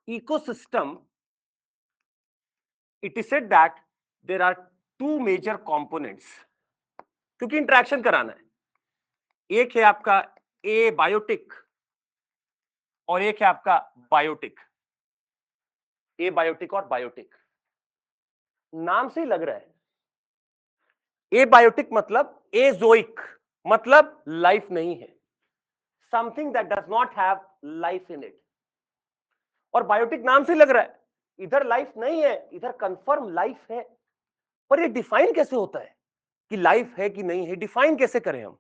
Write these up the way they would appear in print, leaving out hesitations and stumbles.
ecosystem, it is said that there are two major components, क्योंकि interaction कराना है। एक है आपका ए बायोटिक और एक है आपका बायोटिक। ए बायोटिक और बायोटिक, नाम से ही लग रहा है। ए बायोटिक मतलब एजोइक, मतलब लाइफ नहीं है, something that does not have life in it. और बायोटिक नाम से लग रहा है इधर लाइफ नहीं है, इधर कंफर्म लाइफ है। पर ये डिफाइन कैसे होता है कि लाइफ है कि नहीं है? डिफाइन कैसे करें हम?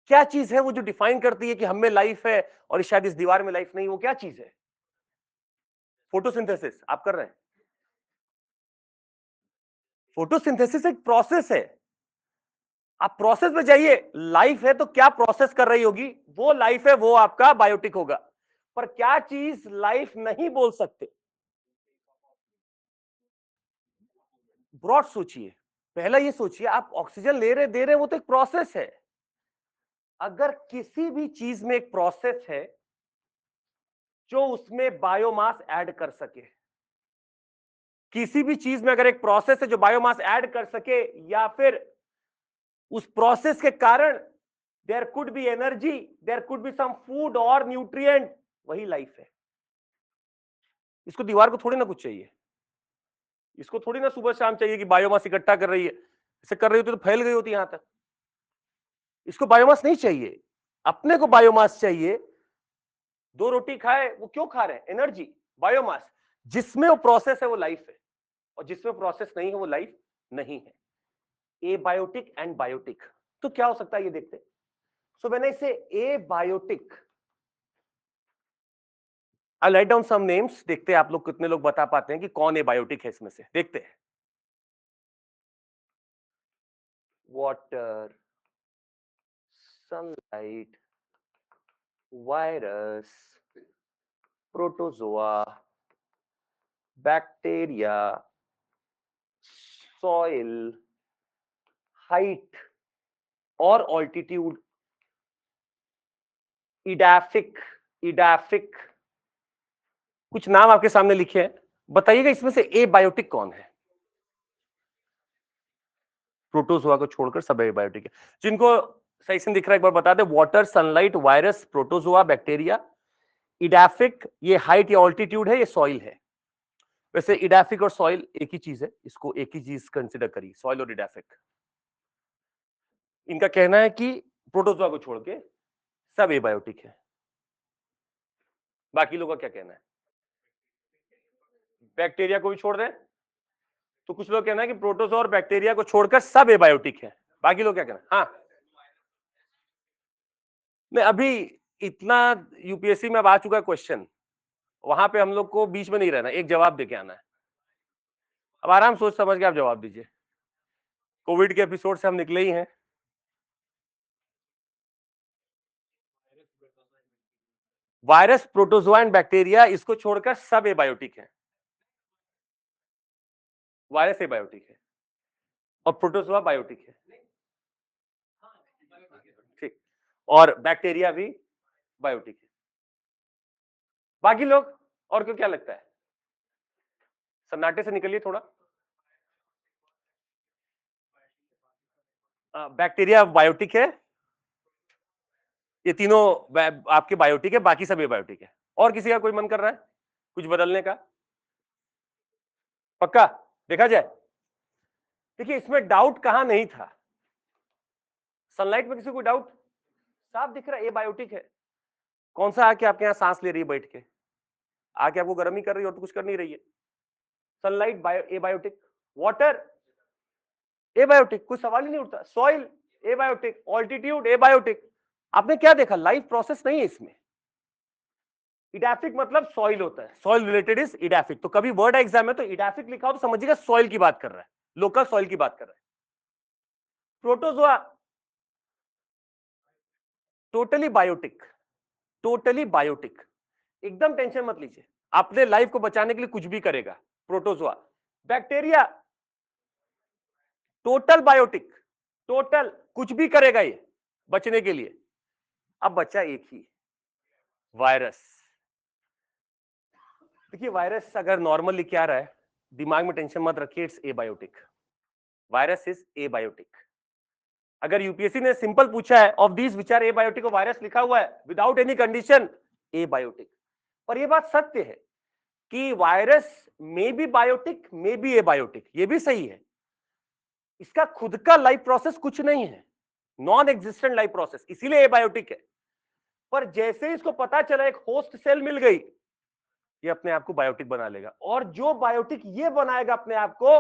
क्या चीज है वो जो डिफाइन करती है कि हम में लाइफ है और शायद इस दीवार में लाइफ नहीं? वो क्या चीज है? फोटोसिंथेसिस आप कर रहे हैं। फोटोसिंथेसिस एक प्रोसेस है, आप प्रोसेस में जाइए। लाइफ है तो क्या प्रोसेस कर रही होगी? वो लाइफ है, वो आपका बायोटिक होगा। पर क्या चीज लाइफ नहीं बोल सकते? ब्रॉड सोचिए, पहला ये सोचिए, आप ऑक्सीजन ले रहे दे रहे, वो तो एक प्रोसेस है। अगर किसी भी चीज में एक प्रोसेस है जो उसमें बायोमास ऐड कर सके, किसी भी चीज में अगर एक प्रोसेस है जो बायोमास ऐड कर सके, या फिर उस प्रोसेस के कारण there could be energy, there could be some food और न्यूट्रिएंट, वही लाइफ है। इसको दीवार को थोड़ी ना कुछ चाहिए, इसको थोड़ी ना सुबह शाम चाहिए कि बायोमास इकट्ठा कर रही है। इसे कर रही होती तो फैल गई होती यहां तक। इसको बायोमास नहीं चाहिए, अपने को बायोमास चाहिए। दो रोटी खाए, वो क्यों खा रहे हैं? Energy, biomass. जिसमें वो प्रोसेस है वो लाइफ है, और जिसमें प्रोसेस नहीं है वो लाइफ नहीं है। एबायोटिक एंड बायोटिक, तो क्या हो सकता है ये देखते हैं। सो व्हेन आई से एबायोटिक, आई राइट डाउन सम नेम्स, देखते हैं आप लोग कितने लोग बता पाते हैं कि कौन एबायोटिक है इसमें से। देखते हैं। Water, sunlight, virus, protozoa, bacteria, soil, height और ऑल्टीट्यूड, इडाफिक। इडाफिक, कुछ नाम आपके सामने लिखे हैं, बताइएगा इसमें से एबायोटिक कौन है? प्रोटोजोआ को छोड़कर सब एबायोटिक है। जिनको सही से दिख रहा है एक बार बता दे। Water, sunlight, virus, protozoa, bacteria, edaphic, ये हाइट या ऑल्टीट्यूड है, ये सॉइल है। वैसे इडाफिक और सॉइल एक ही चीज है, इसको एक ही चीज कंसिडर करिए, सॉइल और इडाफिक। इनका कहना है कि प्रोटोजोआ को छोड़ के सब एबायोटिक है। बाकी लोगों का क्या कहना है? बैक्टीरिया को भी छोड़ दें तो कुछ लोग कहना है कि प्रोटोजोआ और बैक्टीरिया को छोड़कर सब एबायोटिक है। बाकी लोग क्या कहना है? हाँ, नहीं अभी इतना यूपीएससी में अब आ चुका है क्वेश्चन, वहां पे हम लोग को बीच में नहीं रहना, एक जवाब देके आना है। अब आराम सोच समझ के आप जवाब दीजिए। कोविड के एपिसोड से हम निकले ही हैं। वायरस, प्रोटोजोआ एंड बैक्टीरिया, इसको छोड़कर सब एबायोटिक है। वायरस एबायोटिक है और प्रोटोजोआ बायोटिक है, ठीक, और बैक्टीरिया भी बायोटिक है। बाकी लोग और क्यों, क्या लगता है? सन्नाटे से निकलिए थोड़ा। बैक्टीरिया बायोटिक है, ये तीनों आपके बायोटिक है, बाकी सब एबायोटिक है। और किसी का कोई मन कर रहा है कुछ बदलने का? पक्का देखा जाए। देखिए इसमें डाउट कहां नहीं था, सनलाइट में किसी को डाउट? साफ दिख रहा है एबायोटिक है। कौन सा आके आपके यहां सांस ले रही है बैठ के, आके आपको गर्मी कर रही है और तो कुछ कर नहीं रही है। Sunlight bio abiotic, water abiotic, कोई सवाल ही नहीं उठता। Soil abiotic, altitude abiotic. आपने क्या देखा? लाइफ प्रोसेस नहीं है इसमें। इडाफिक मतलब सॉइल होता है, सॉइल रिलेटेड इज इडाफिक। तो कभी वर्ड एग्जाम में तो इडाफिक लिखा हो तो समझिएगा सॉइल की बात कर रहा है, लोकल सॉइल की बात कर रहा है। Protozoa totally biotic, totally biotic, एकदम टेंशन मत लीजिए, अपने लाइफ को बचाने के लिए कुछ भी करेगा protozoa. Bacteria total biotic, total कुछ भी करेगा ये बचने के लिए। अब बचा एक ही, वायरस। देखिए वायरस अगर नॉर्मली क्या रहा है, दिमाग में टेंशन मत रखिए, it's abiotic. Virus is abiotic. अगर यूपीएससी ने सिंपल पूछा है of these which are abiotic, virus लिखा हुआ है विदाउट एनी कंडीशन एबायोटिक। पर यह बात सत्य है कि virus may be biotic may be abiotic, ये भी सही है। इसका खुद का लाइफ प्रोसेस कुछ नहीं है, नॉन एग्जिस्टेंट लाइफ प्रोसेस, इसीलिए एबायोटिक है। पर जैसे इसको पता चला एक होस्ट सेल मिल गई, ये अपने आप को बायोटिक बना लेगा। और जो बायोटिक ये बनाएगा अपने आप को,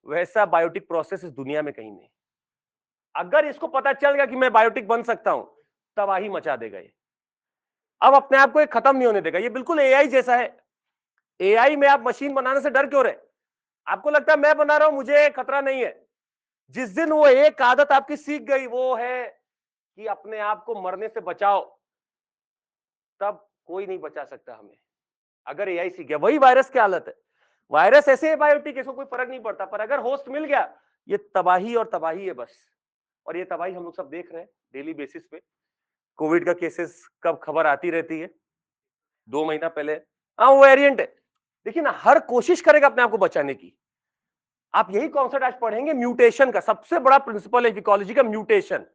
वैसा बायोटिक प्रोसेस इस दुनिया में कहीं नहीं। अगर इसको पता चल गया कि मैं बायोटिक बन सकता हूं, तबाही मचा देगा ये। अब अपने आप को ये खत्म नहीं होने देगा। ये बिल्कुल एआई जैसा है। एआई में आप मशीन बनाने से डर क्यों रहे? आपको लगता है मैं बना रहा हूं, मुझे खतरा नहीं है। जिस दिन वो एक आदत आपकी सीख गई, वो है कि अपने आप को मरने से बचाओ, तब कोई नहीं बचा सकता हमें। अगर एआई सीख गया, वही वायरस की हालत है। वायरस ऐसे है बायोटिक, इसको कोई फर्क नहीं पड़ता, पर अगर होस्ट मिल गया, ये तबाही और तबाही है बस। और ये तबाही हम लोग सब देख रहे हैं डेली बेसिस पे। कोविड का केसेस कब खबर आती रहती है, 2 महीना पहले, हाँ वो वेरिएंट है। देखिए ना, हर कोशिश करेगा अपने आप को बचाने की। आप यही कॉन्सेप्ट आज पढ़ेंगे म्यूटेशन का। सबसे बड़ा प्रिंसिपल है इकोलॉजी का, म्यूटेशन।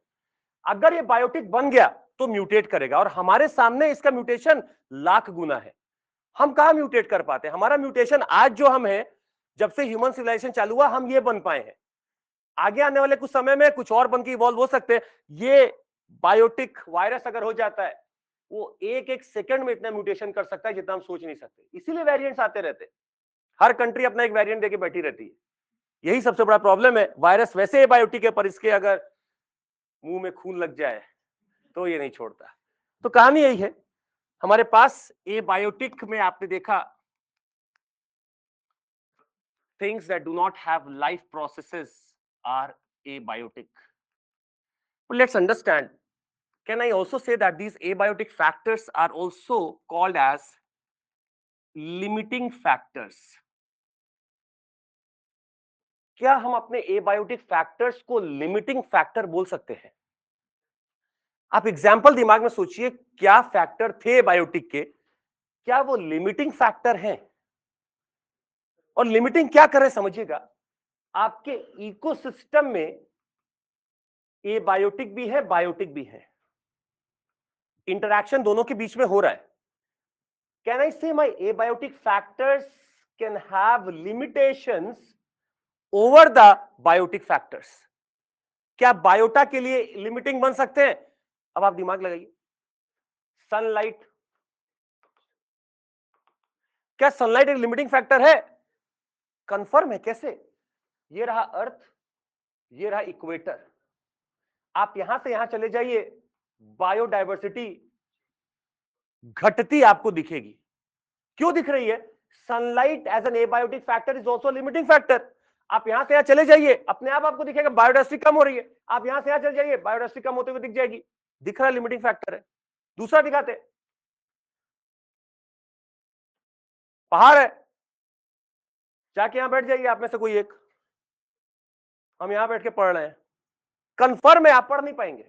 अगर ये बायोटिक बन गया तो म्यूटेट करेगा, और हमारे सामने इसका म्यूटेशन लाख गुना है। हम कहां म्यूटेट कर पाते हैं? हमारा म्यूटेशन आज जो हम है, जब से ह्यूमन सिविलाइजेशन चालू हुआ, हम ये बन पाए हैं। आगे आने वाले कुछ समय में कुछ और बन के इवॉल्व हो सकते हैं। ये बायोटिक वायरस अगर हो जाता है, वो एक एक सेकंड में इतना म्यूटेशन कर सकता है जितना हम सोच नहीं सकते। इसीलिए वेरिएंट्स आते रहते हैं। हर कंट्री अपना एक वेरिएंट देके बैठी रहती है। यही सबसे बड़ा प्रॉब्लम है। वायरस वैसे ही बायोटिक है, पर इसके अगर मुंह में खून लग जाए तो ये नहीं छोड़ता। तो कहानी यही है। हमारे पास एबायोटिक में आपने देखा things that do not have life processes are abiotic. But let's understand, can I also say that these abiotic factors are also called as limiting factors? क्या हम अपने एबायोटिक फैक्टर्स को लिमिटिंग फैक्टर बोल सकते हैं? आप एग्जाम्पल दिमाग में सोचिए, क्या फैक्टर थे बायोटिक के, क्या वो लिमिटिंग फैक्टर हैं? और लिमिटिंग क्या कर रहे समझिएगा, आपके इकोसिस्टम में एबायोटिक भी है, बायोटिक भी है। इंटरैक्शन दोनों के बीच में हो रहा है। Can I say my abiotic factors can have limitations over the biotic factors? क्या बायोटा के लिए लिमिटिंग बन सकते हैं? अब आप दिमाग लगाइए। सनलाइट, क्या सनलाइट एक लिमिटिंग फैक्टर है? कंफर्म है। कैसे? ये रहा अर्थ, ये रहा इक्वेटर। आप यहां से यहां चले जाइए, बायोडायवर्सिटी घटती आपको दिखेगी। क्यों दिख रही है? Sunlight as an abiotic factor is also limiting factor. आप यहां से यहां चले जाइए, अपने आप आपको दिखेगा बायोडायवर्सिटी कम हो रही है। आप यहां से यहां चले जाइए, बायोडायवर्सिटी कम होते हुए दिख जाएगी। दिख रहा है लिमिटिंग फैक्टर है। दूसरा दिखाते हैं, पहाड़ है, जाके यहां बैठ जाइए आप में से कोई एक। हम यहां बैठ के पढ़ रहे हैं, कंफर्म है आप पढ़ नहीं पाएंगे।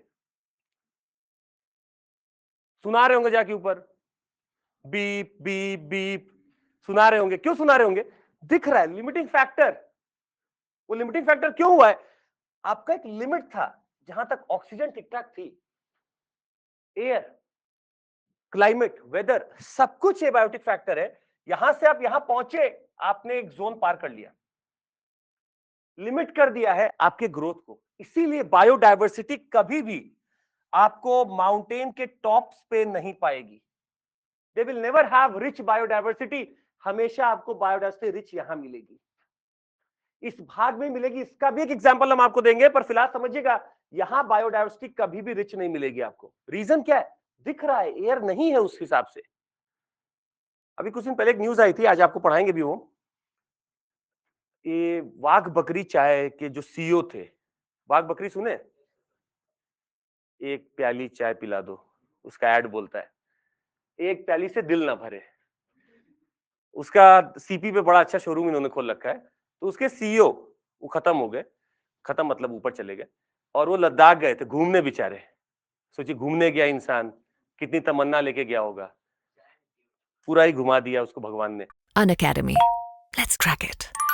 सुना रहे होंगे जाके ऊपर, बीप बीप बीप सुना रहे होंगे। क्यों सुना रहे होंगे? दिख रहा है लिमिटिंग फैक्टर। वो लिमिटिंग फैक्टर क्यों हुआ है? आपका एक लिमिट था जहां तक ऑक्सीजन ठीक ठाक थी, एयर, क्लाइमेट, वेदर, सब कुछ एबायोटिक फैक्टर है। यहां से आप यहां पहुंचे, आपने एक जोन पार कर लिया, लिमिट कर दिया है आपके ग्रोथ को। इसीलिए बायोडायवर्सिटी कभी भी आपको माउंटेन के टॉप्स पे नहीं पाएगी। They will never have rich biodiversity. हमेशा आपको बायोडायवर्सिटी रिच यहां मिलेगी, इस भाग में मिलेगी। इसका भी एक एग्जांपल हम आपको देंगे, पर फिलहाल समझिएगा, यहां बायोडायवर्सिटी कभी भी रिच नहीं मिलेगी आपको। रीजन क्या है? दिख रहा है, एयर नहीं है उस हिसाब से। अभी कुछ दिन पहले एक न्यूज आई थी, आज आपको पढ़ाएंगे भी वो। ये वाघ बकरी चाय के जो सीईओ थे, वाघ बकरी सुने? एक प्याली चाय पिला दो, उसका एड बोलता है, एक प्याली से दिल ना भरे। उसका सीपी पे बड़ा अच्छा शोरूम इन्होंने खोल रखा है। तो उसके सीईओ वो खत्म हो गए, खत्म मतलब ऊपर चले गए, और वो लद्दाख गए थे घूमने बेचारे। सोचिए, घूमने गया इंसान, कितनी तमन्ना लेके गया होगा। पूरा ही घुमा दिया उसको भगवान ने। An Academy. Let's crack it.